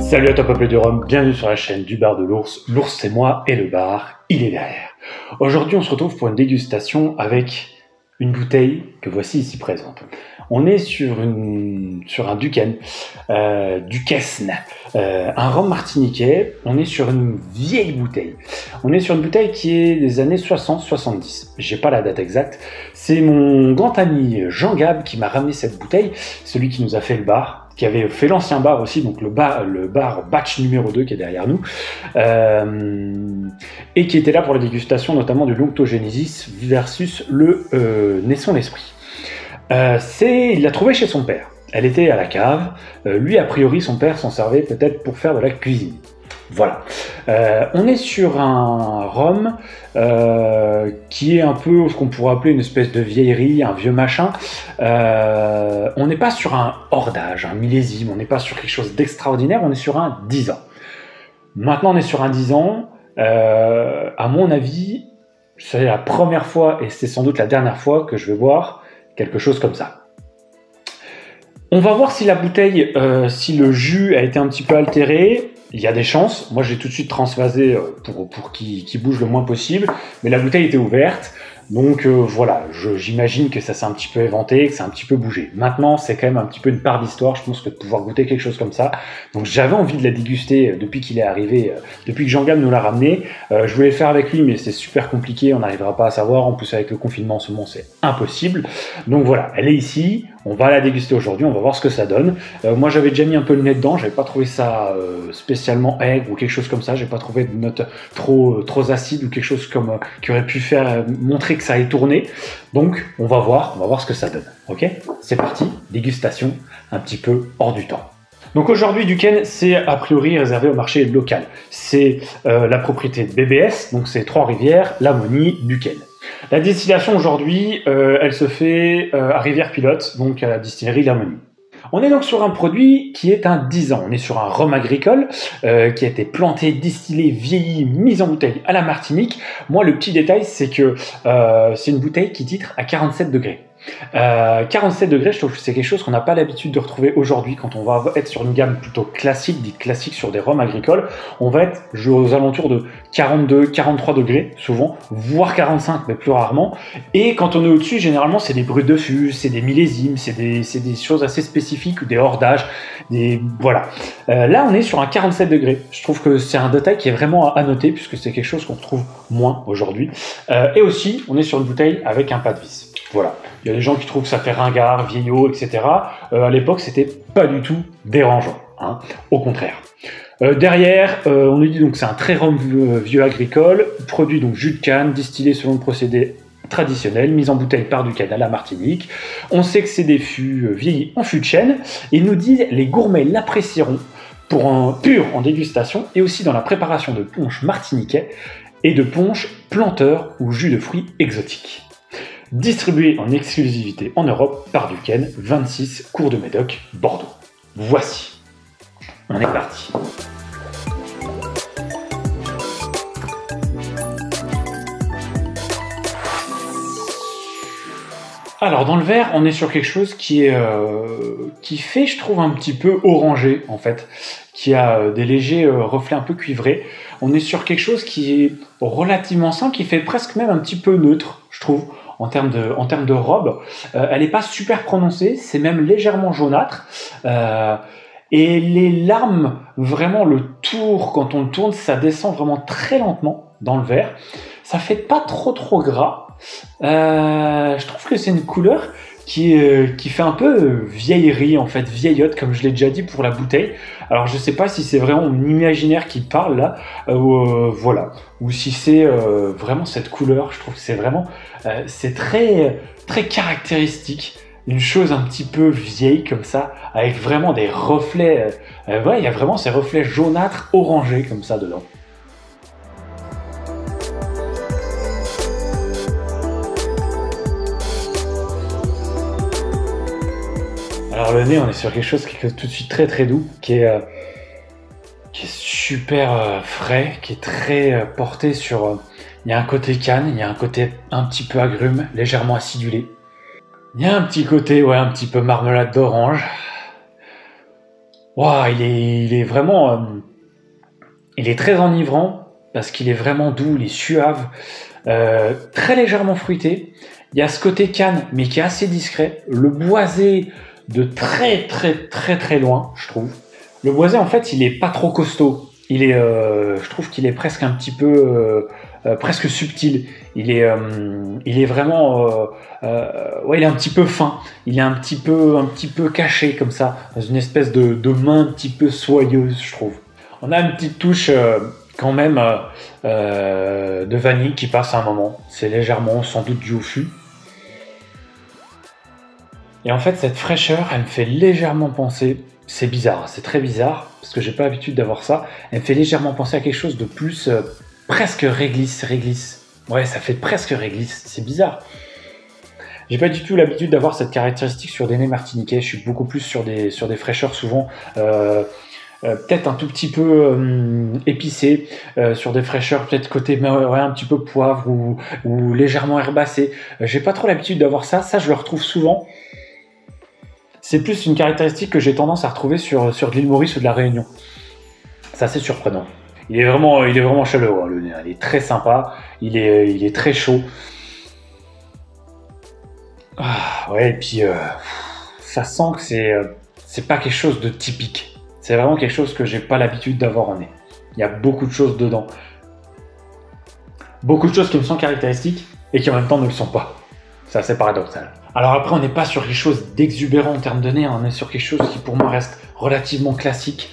Salut à toi peuple du Rhum, bienvenue sur la chaîne du bar de l'ours. L'ours c'est moi et le bar, il est derrière. Aujourd'hui on se retrouve pour une dégustation avec une bouteille que voici ici présente. On est sur un Duquesne, un rhum martiniquais. On est sur une vieille bouteille. On est sur une bouteille qui est des années 60-70. J'ai pas la date exacte. C'est mon grand ami Jean Gab qui m'a ramené cette bouteille, celui qui nous a fait le bar, qui avait fait l'ancien bar aussi, donc le bar batch numéro 2 qui est derrière nous, et qui était là pour la dégustation notamment du l'Onctogenesis versus le Naisson l'Esprit. Il l'a trouvé chez son père. Elle était à la cave. Lui, a priori, son père s'en servait peut-être pour faire de la cuisine. Voilà. On est sur un rhum qui est un peu ce qu'on pourrait appeler une espèce de vieillerie, un vieux machin. On n'est pas sur un hors d'âge, un millésime, on n'est pas sur quelque chose d'extraordinaire, on est sur un 10 ans. Maintenant, on est sur un 10 ans. À mon avis, c'est la première fois et c'est sans doute la dernière fois que je vais boire quelque chose comme ça. On va voir si la bouteille, si le jus a été un petit peu altéré. Il y a des chances. Moi, j'ai tout de suite transvasé pour qu'il bouge le moins possible. Mais la bouteille était ouverte. Donc voilà, j'imagine que ça s'est un petit peu éventé, que ça a un petit peu bougé. Maintenant, c'est quand même un petit peu une part d'histoire, je pense, que de pouvoir goûter quelque chose comme ça. Donc j'avais envie de la déguster depuis qu'il est arrivé, depuis que Jean Gab nous l'a ramené. Je voulais le faire avec lui, mais c'est super compliqué, on n'arrivera pas à savoir. En plus, avec le confinement en ce moment, c'est impossible. Donc voilà, elle est ici. On va la déguster aujourd'hui, on va voir ce que ça donne. Moi, j'avais déjà mis un peu le nez dedans, j'avais pas trouvé ça spécialement aigre ou quelque chose comme ça. J'ai pas trouvé de note trop acide ou quelque chose comme qui aurait pu faire montrer que ça ait tourné. Donc, on va voir ce que ça donne. Ok, c'est parti, dégustation un petit peu hors du temps. Donc aujourd'hui, Duquesne, c'est a priori réservé au marché local. C'est la propriété de BBS, donc c'est Trois-Rivières, Lamonie, Duquesne. La distillation aujourd'hui, elle se fait à Rivière-Pilote, donc à la distillerie Lamonie. On est donc sur un produit qui est un 10 ans. On est sur un rhum agricole qui a été planté, distillé, vieilli, mis en bouteille à la Martinique. Moi, le petit détail, c'est que c'est une bouteille qui titre à 47 degrés. 47 degrés, je trouve que c'est quelque chose qu'on n'a pas l'habitude de retrouver aujourd'hui quand on va être sur une gamme plutôt classique, dite classique sur des rhums agricoles. On va être aux alentours de 42, 43 degrés, souvent, voire 45, mais plus rarement. Et quand on est au-dessus, généralement, c'est des bruts de fût, c'est des millésimes, c'est des choses assez spécifiques ou des hors d'âge. Voilà. Là, on est sur un 47 degrés. Je trouve que c'est un détail qui est vraiment à noter puisque c'est quelque chose qu'on retrouve moins aujourd'hui. Et aussi, on est sur une bouteille avec un pas de vis. Voilà. Il y a des gens qui trouvent que ça fait ringard, vieillot, etc. À l'époque, c'était pas du tout dérangeant, hein. Au contraire. Derrière, on nous dit donc que c'est un très rhum vieux agricole, produit donc jus de canne, distillé selon le procédé traditionnel, mis en bouteille par Duquesne à la Martinique. On sait que c'est des fûts vieillis en fût de chêne, et nous disent les gourmets l'apprécieront pur en dégustation et aussi dans la préparation de punch martiniquais et de punch planteur ou jus de fruits exotiques. Distribué en exclusivité en Europe par Duquesne, 26 Cours de Médoc, Bordeaux. Voici. On est parti. Alors dans le verre, on est sur quelque chose qui fait, je trouve, un petit peu orangé en fait, qui a des légers reflets un peu cuivrés. On est sur quelque chose qui est relativement simple, qui fait presque même un petit peu neutre, je trouve. En termes de robe, elle n'est pas super prononcée, c'est même légèrement jaunâtre. Et les larmes, vraiment le tour, quand on le tourne, ça descend vraiment très lentement dans le verre. Ça fait pas trop gras. Je trouve que c'est une couleur qui fait un peu vieillerie, en fait, vieillotte, comme je l'ai déjà dit pour la bouteille. Alors je sais pas si c'est vraiment mon imaginaire qui parle là, voilà, ou si c'est vraiment cette couleur. Je trouve que c'est vraiment, c'est très caractéristique, une chose un petit peu vieille comme ça, avec vraiment des reflets, ouais, il y a vraiment ces reflets jaunâtres, orangés comme ça dedans. Alors le nez, on est sur quelque chose qui est tout de suite très doux, qui est super frais, qui est très porté sur... il y a un côté canne, il y a un côté un petit peu agrume, légèrement acidulé. Il y a un petit côté, ouais, un petit peu marmelade d'orange. Waouh, il est vraiment... il est très enivrant, parce qu'il est vraiment doux, il est suave, très légèrement fruité. Il y a ce côté canne, mais qui est assez discret. Le boisé de très loin, je trouve. Le boisé, en fait, il est pas trop costaud. Je trouve qu'il est presque un petit peu, presque subtil. Il est vraiment, ouais, il est un petit peu fin. Il est un petit peu caché comme ça, dans une espèce de main un petit peu soyeuse, je trouve. On a une petite touche quand même de vanille qui passe à un moment. C'est légèrement, sans doute dû au fût. Et en fait, cette fraîcheur, elle me fait légèrement penser, c'est bizarre, c'est très bizarre, parce que j'ai pas l'habitude d'avoir ça, elle me fait légèrement penser à quelque chose de plus presque réglisse. Ouais, ça fait presque réglisse, c'est bizarre. J'ai pas du tout l'habitude d'avoir cette caractéristique sur des nez martiniquais, je suis beaucoup plus sur des fraîcheurs souvent, peut-être un tout petit peu épicé, sur des fraîcheurs peut-être côté ouais, un petit peu poivre ou légèrement herbacé. J'ai pas trop l'habitude d'avoir ça, je le retrouve souvent. C'est plus une caractéristique que j'ai tendance à retrouver sur de l'île Maurice ou de la Réunion. C'est assez surprenant. Il est vraiment chaleureux, hein, le nez. Il est très sympa, il est très chaud. Ah, ouais, et puis ça sent que c'est pas quelque chose de typique. C'est vraiment quelque chose que j'ai pas l'habitude d'avoir en nez. Il y a beaucoup de choses dedans. Beaucoup de choses qui me sont caractéristiques et qui en même temps ne le sont pas. C'est assez paradoxal. Alors après, on n'est pas sur quelque chose d'exubérant en termes de nez, on est sur quelque chose qui pour moi reste relativement classique.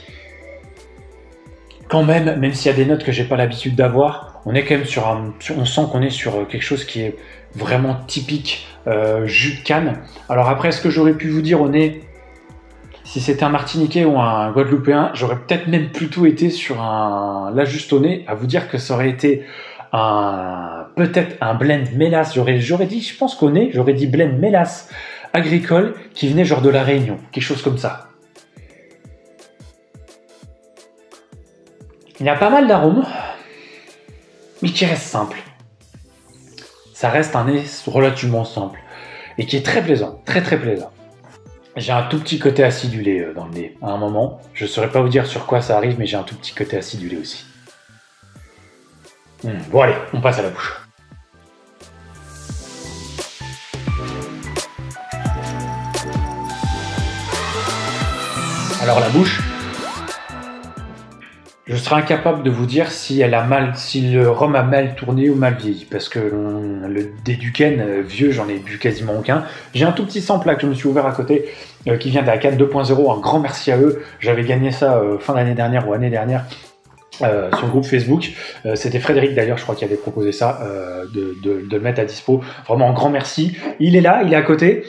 Quand même s'il y a des notes que j'ai pas l'habitude d'avoir, on est quand même on sent qu'on est sur quelque chose qui est vraiment typique jus de canne. Alors après, ce que j'aurais pu vous dire au nez, si c'était un Martiniquais ou un Guadeloupéen, j'aurais peut-être même plutôt été sur là juste au nez, à vous dire que ça aurait été peut-être un blend mélasse, j'aurais dit, je pense qu'au nez, j'aurais dit blend mélasse agricole qui venait genre de la Réunion, quelque chose comme ça. Il y a pas mal d'arômes, mais qui reste simple. Ça reste un nez relativement simple et qui est très plaisant, très plaisant. J'ai un tout petit côté acidulé dans le nez à un moment. Je ne saurais pas vous dire sur quoi ça arrive, mais j'ai un tout petit côté acidulé aussi. Bon allez, on passe à la bouche. Alors la bouche, je serais incapable de vous dire si le rhum a mal tourné ou mal vieilli, parce que des Duquesne vieux, j'en ai bu quasiment aucun. J'ai un tout petit sample là que je me suis ouvert à côté, qui vient de la Cannes 2.0, un grand merci à eux. J'avais gagné ça fin d'année dernière ou année dernière. Sur le groupe Facebook, c'était Frédéric d'ailleurs, je crois qu'il avait proposé ça, de le mettre à dispo. Vraiment un grand merci. Il est là, il est à côté.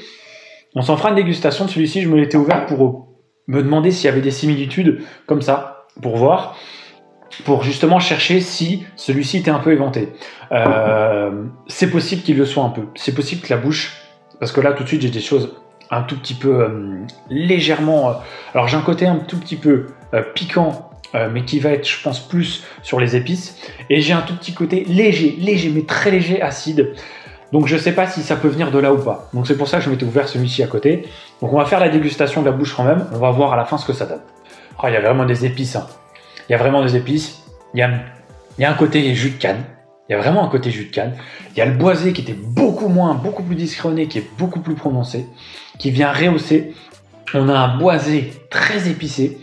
On s'en fera une dégustation de celui-ci. Je me l'étais ouvert pour me demander s'il y avait des similitudes comme ça, pour voir, pour justement chercher si celui-ci était un peu éventé. C'est possible qu'il le soit un peu. C'est possible que la bouche, parce que là tout de suite j'ai des choses un tout petit peu légèrement. Alors j'ai un côté un tout petit peu piquant. Mais qui va être, je pense, plus sur les épices. Et j'ai un tout petit côté léger, mais très léger, acide. Donc je sais pas si ça peut venir de là ou pas. Donc c'est pour ça que je m'étais ouvert celui-ci à côté. Donc on va faire la dégustation de la bouche quand même. On va voir à la fin ce que ça donne. Oh, il y a vraiment des épices. Hein. Il y a vraiment des épices. Il y a un côté jus de canne. Il y a vraiment un côté jus de canne. Il y a le boisé qui était beaucoup plus discret au nez, qui est beaucoup plus prononcé, qui vient rehausser. On a un boisé très épicé,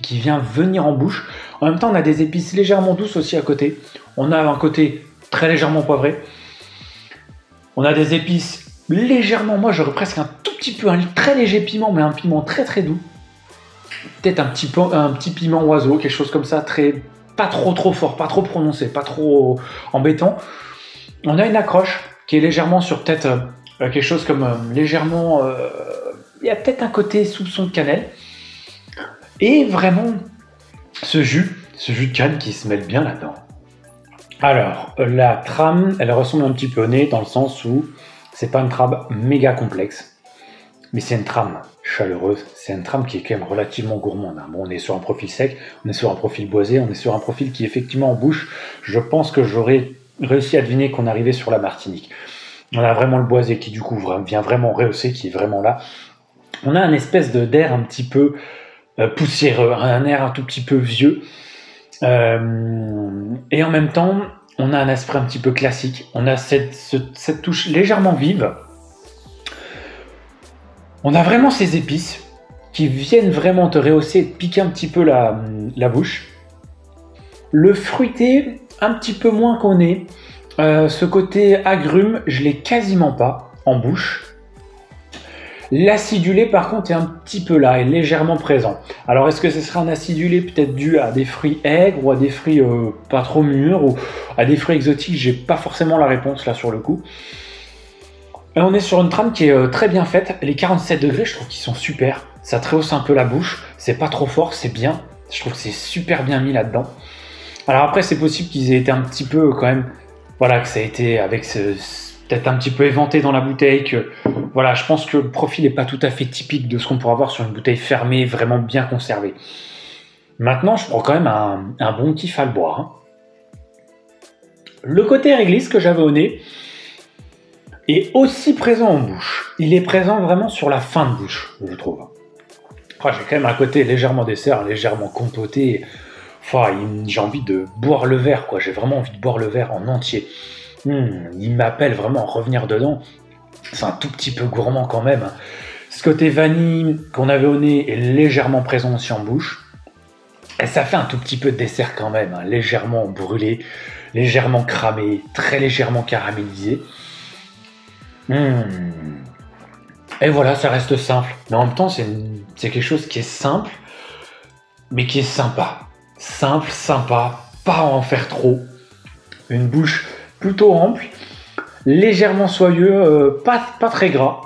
qui vient venir en bouche. En même temps, on a des épices légèrement douces aussi à côté. On a un côté très légèrement poivré. On a des épices légèrement, moi j'aurais presque un tout petit peu, un très léger piment, mais un piment très doux. Peut-être un petit piment oiseau, quelque chose comme ça, pas trop fort, pas trop prononcé, pas trop embêtant. On a une accroche qui est légèrement sur peut-être quelque chose comme légèrement... il y a peut-être un côté soupçon de cannelle. Et vraiment, ce jus de canne qui se mêle bien là-dedans. Alors, la trame, elle ressemble un petit peu au nez dans le sens où c'est pas une trame méga complexe, mais c'est une trame chaleureuse, c'est une trame qui est quand même relativement gourmande. Bon, on est sur un profil sec, on est sur un profil boisé, on est sur un profil qui effectivement en bouche, je pense que j'aurais réussi à deviner qu'on arrivait sur la Martinique. On a vraiment le boisé qui du coup vient vraiment rehausser, qui est vraiment là. On a une espèce d'air un petit peu poussiéreux, un air un tout petit peu vieux. Et en même temps, on a un esprit un petit peu classique. On a cette touche légèrement vive. On a vraiment ces épices qui viennent vraiment te rehausser et te piquer un petit peu la bouche. Le fruité, un petit peu moins qu'on est. Ce côté agrume, je l'ai quasiment pas en bouche. L'acidulé, par contre, est un petit peu là, est légèrement présent. Alors, est-ce que ce serait un acidulé peut-être dû à des fruits aigres ou à des fruits pas trop mûrs ou à des fruits exotiques? J'ai pas forcément la réponse là sur le coup. Et on est sur une trame qui est très bien faite. Les 47 degrés, je trouve qu'ils sont super. Ça te rehausse un peu la bouche. C'est pas trop fort, c'est bien. Je trouve que c'est super bien mis là-dedans. Alors après, c'est possible qu'ils aient été un petit peu quand même... Voilà, que ça a été avec peut-être un petit peu éventé dans la bouteille, que voilà, je pense que le profil n'est pas tout à fait typique de ce qu'on pourrait avoir sur une bouteille fermée, vraiment bien conservée. Maintenant, je prends quand même un bon kiff à le boire. Hein. Le côté réglisse que j'avais au nez est aussi présent en bouche. Il est présent vraiment sur la fin de bouche, je trouve. Oh, j'ai quand même un côté légèrement dessert, légèrement compoté. Enfin, j'ai envie de boire le verre, quoi. J'ai vraiment envie de boire le verre en entier. Il m'appelle vraiment à revenir dedans. C'est un tout petit peu gourmand quand même. Ce côté vanille qu'on avait au nez est légèrement présent aussi en bouche. Et ça fait un tout petit peu de dessert quand même, hein, légèrement brûlé, légèrement cramé, très légèrement caramélisé. Et voilà, ça reste simple. Mais en même temps, c'est quelque chose qui est simple, mais qui est sympa. Simple, sympa, pas en faire trop. Une bouche plutôt ample, légèrement soyeux, pas très gras,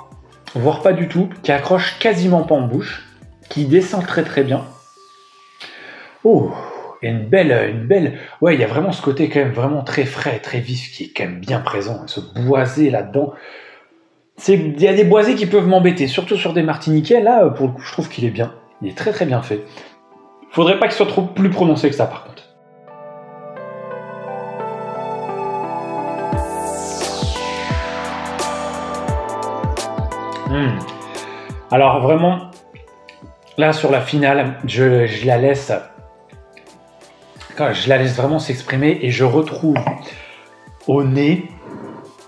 voire pas du tout, qui accroche quasiment pas en bouche, qui descend très très bien. Oh, et une belle... Ouais, il y a vraiment ce côté quand même vraiment très frais, très vif, qui est quand même bien présent. Ce boisé là-dedans. Il y a des boisés qui peuvent m'embêter, surtout sur des martiniquais. Là, pour le coup, je trouve qu'il est bien. Il est très très bien fait. Faudrait pas qu'il soit trop plus prononcé que ça, par contre. Alors vraiment, là sur la finale, je la laisse vraiment s'exprimer et je retrouve au nez,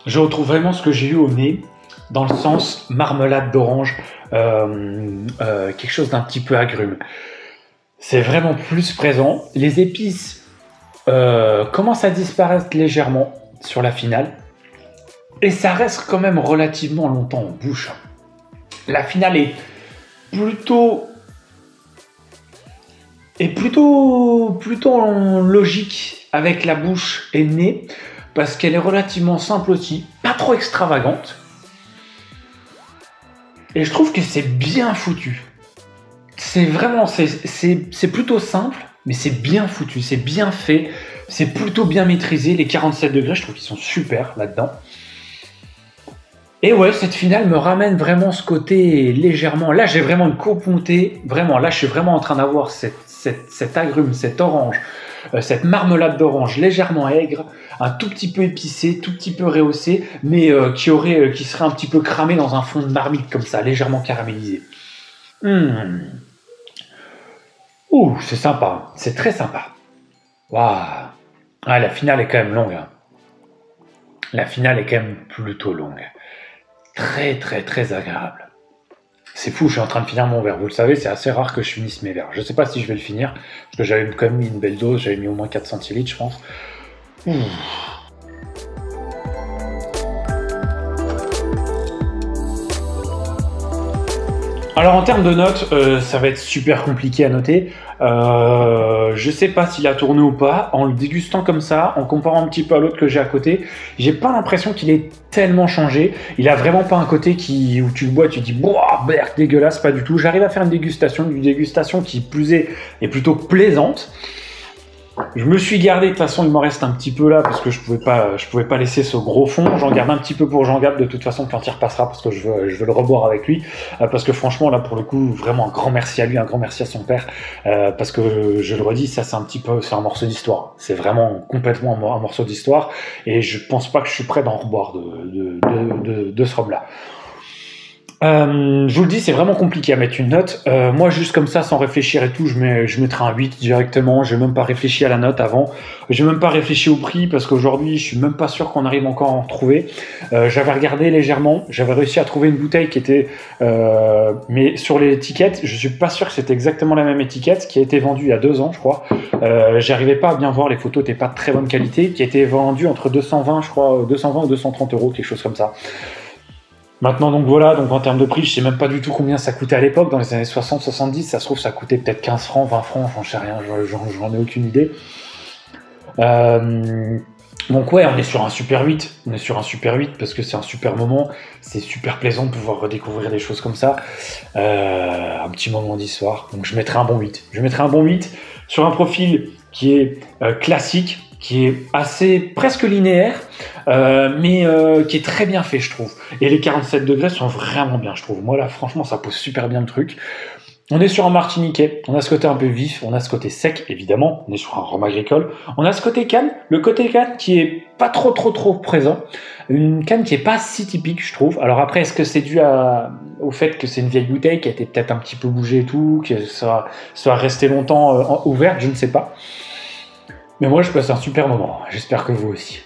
je retrouve vraiment ce que j'ai eu au nez dans le sens marmelade d'orange, quelque chose d'un petit peu agrume. C'est vraiment plus présent. Les épices commencent à disparaître légèrement sur la finale et ça reste quand même relativement longtemps en bouche. La finale est plutôt en logique avec la bouche et le nez parce qu'elle est relativement simple aussi, pas trop extravagante. Et je trouve que c'est bien foutu. C'est vraiment, c'est plutôt simple, mais c'est bien foutu, c'est bien fait, c'est plutôt bien maîtrisé. Les 47 degrés, je trouve qu'ils sont super là-dedans. Et ouais, cette finale me ramène vraiment ce côté légèrement... Là, j'ai vraiment une courbe montée. Vraiment, là, je suis vraiment en train d'avoir cet agrume, cette orange, cette marmelade d'orange légèrement aigre, un tout petit peu épicé, tout petit peu rehaussé, mais qui serait un petit peu cramé dans un fond de marmite comme ça, légèrement caramélisé. Ouh, c'est sympa. C'est très sympa. Waouh. Ah, la finale est quand même longue. Hein. La finale est quand même plutôt longue. Très très très agréable. C'est fou, je suis en train de finir mon verre. Vous le savez, c'est assez rare que je finisse mes verres. Je ne sais pas si je vais le finir, parce que j'avais quand même mis une belle dose, j'avais mis au moins 4 centilitres, je pense. Alors en termes de notes, ça va être super compliqué à noter. Je sais pas s'il a tourné ou pas. En le dégustant comme ça, en comparant un petit peu à l'autre que j'ai à côté, j'ai pas l'impression qu'il ait tellement changé. Il a vraiment pas un côté où tu le bois, tu te dis boah, berk, dégueulasse, pas du tout. J'arrive à faire une dégustation qui plus est plutôt plaisante. Je me suis gardé, de toute façon il m'en reste un petit peu là parce que je pouvais pas laisser ce gros fond. J'en garde un petit peu pour Jean-Gab de toute façon quand il repassera parce que je veux le reboire avec lui. Parce que franchement là pour le coup vraiment un grand merci à lui, un grand merci à son père. Parce que je le redis, ça c'est un morceau d'histoire. C'est vraiment complètement un morceau d'histoire et je pense pas que je suis prêt d'en reboire de ce rhum là. Je vous le dis, c'est vraiment compliqué à mettre une note. Moi, juste comme ça, sans réfléchir et tout, je mettrai un 8 directement. J'ai même pas réfléchi à la note avant. J'ai même pas réfléchi au prix parce qu'aujourd'hui, je suis même pas sûr qu'on arrive encore à en trouver. J'avais regardé légèrement. J'avais réussi à trouver une bouteille qui était... mais sur l'étiquette, je suis pas sûr que c'était exactement la même étiquette qui a été vendue il y a 2 ans, je crois. J'arrivais pas à bien voir. Les photos n'étaient pas de très bonne qualité. Qui a été vendue entre 220, je crois, 220 ou 230 euros, quelque chose comme ça. Maintenant, donc voilà, donc en termes de prix, je sais même pas du tout combien ça coûtait à l'époque, dans les années 60-70, ça se trouve, ça coûtait peut-être 15 francs, 20 francs, j'en sais rien, j'en ai aucune idée. Donc ouais, on est sur un super 8, on est sur un super 8 parce que c'est un super moment, c'est super plaisant de pouvoir redécouvrir des choses comme ça. Un petit moment d'histoire, donc je mettrai un bon 8. Je mettrai un bon 8 sur un profil qui est classique, qui est assez presque linéaire, mais qui est très bien fait, je trouve. Et les 47 degrés sont vraiment bien, je trouve. Moi là, franchement, ça pose super bien le truc. On est sur un martiniquais, on a ce côté un peu vif, on a ce côté sec, évidemment, on est sur un rhum agricole, on a ce côté canne, le côté canne qui est pas trop présent, une canne qui est pas si typique, je trouve. Alors après, est-ce que c'est dû au fait que c'est une vieille bouteille qui a été peut-être un petit peu bougée et tout, que ça soit resté longtemps ouverte, je ne sais pas. Mais moi, je passe un super moment, j'espère que vous aussi.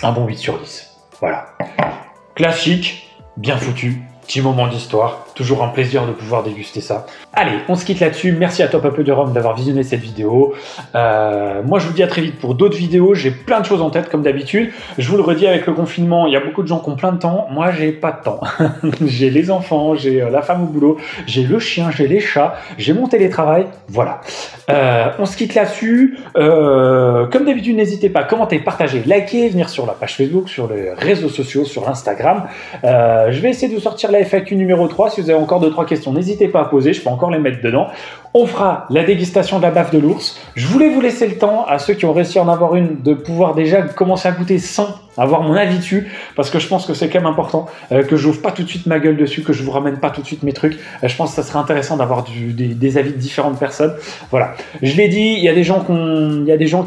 Un bon 8 sur 10, voilà. Classique, bien foutu, petit moment d'histoire, toujours un plaisir de pouvoir déguster ça. Allez, on se quitte là-dessus. Merci à Top Un Peu de Rhum d'avoir visionné cette vidéo. Moi, je vous dis à très vite pour d'autres vidéos. J'ai plein de choses en tête, comme d'habitude. Je vous le redis, avec le confinement, il y a beaucoup de gens qui ont plein de temps. Moi, j'ai pas de temps. J'ai les enfants, j'ai la femme au boulot, j'ai le chien, j'ai les chats, j'ai mon télétravail. Voilà. On se quitte là-dessus. Comme d'habitude, n'hésitez pas à commenter, partager, liker, venir sur la page Facebook, sur les réseaux sociaux, sur Instagram. Je vais essayer de sortir la FAQ numéro 3. Si vous avez encore 2-3 questions, n'hésitez pas à poser, je peux encore les mettre dedans. On fera la dégustation de la baffe de l'ours. Je voulais vous laisser le temps, à ceux qui ont réussi à en avoir une, de pouvoir déjà commencer à goûter sans avoir mon avis dessus, parce que je pense que c'est quand même important, que j'ouvre pas tout de suite ma gueule dessus, que je vous ramène pas tout de suite mes trucs. Je pense que ça serait intéressant d'avoir des avis de différentes personnes. Voilà. Je l'ai dit, il y a des gens qui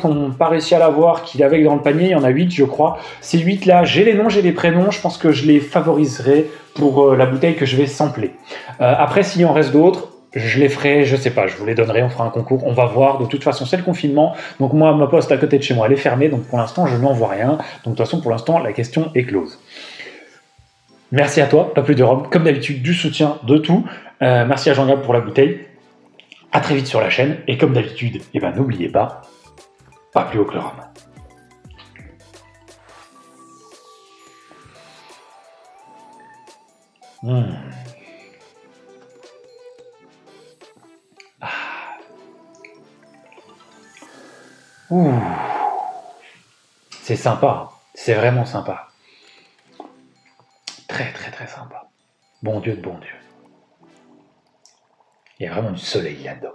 n'ont pas réussi à l'avoir, qui l'avaient dans le panier. Il y en a 8, je crois. Ces 8 là, j'ai les noms, j'ai les prénoms. Je pense que je les favoriserai pour la bouteille que je vais sampler. Après, s'il en reste d'autres, je les ferai, je sais pas, je vous les donnerai, on fera un concours, on va voir. De toute façon, c'est le confinement. Donc moi, ma poste à côté de chez moi, elle est fermée. Donc pour l'instant, je n'en vois rien. Donc de toute façon, pour l'instant, la question est close. Merci à toi, Pas plus de Rhum, comme d'habitude, du soutien, de tout. Merci à Jean-Gab pour la bouteille. À très vite sur la chaîne. Et comme d'habitude, eh ben, n'oubliez pas, pas plus haut que le rhum. Ouh. C'est sympa, c'est vraiment sympa. Très sympa. Bon Dieu de bon Dieu. Il y a vraiment du soleil là-dedans.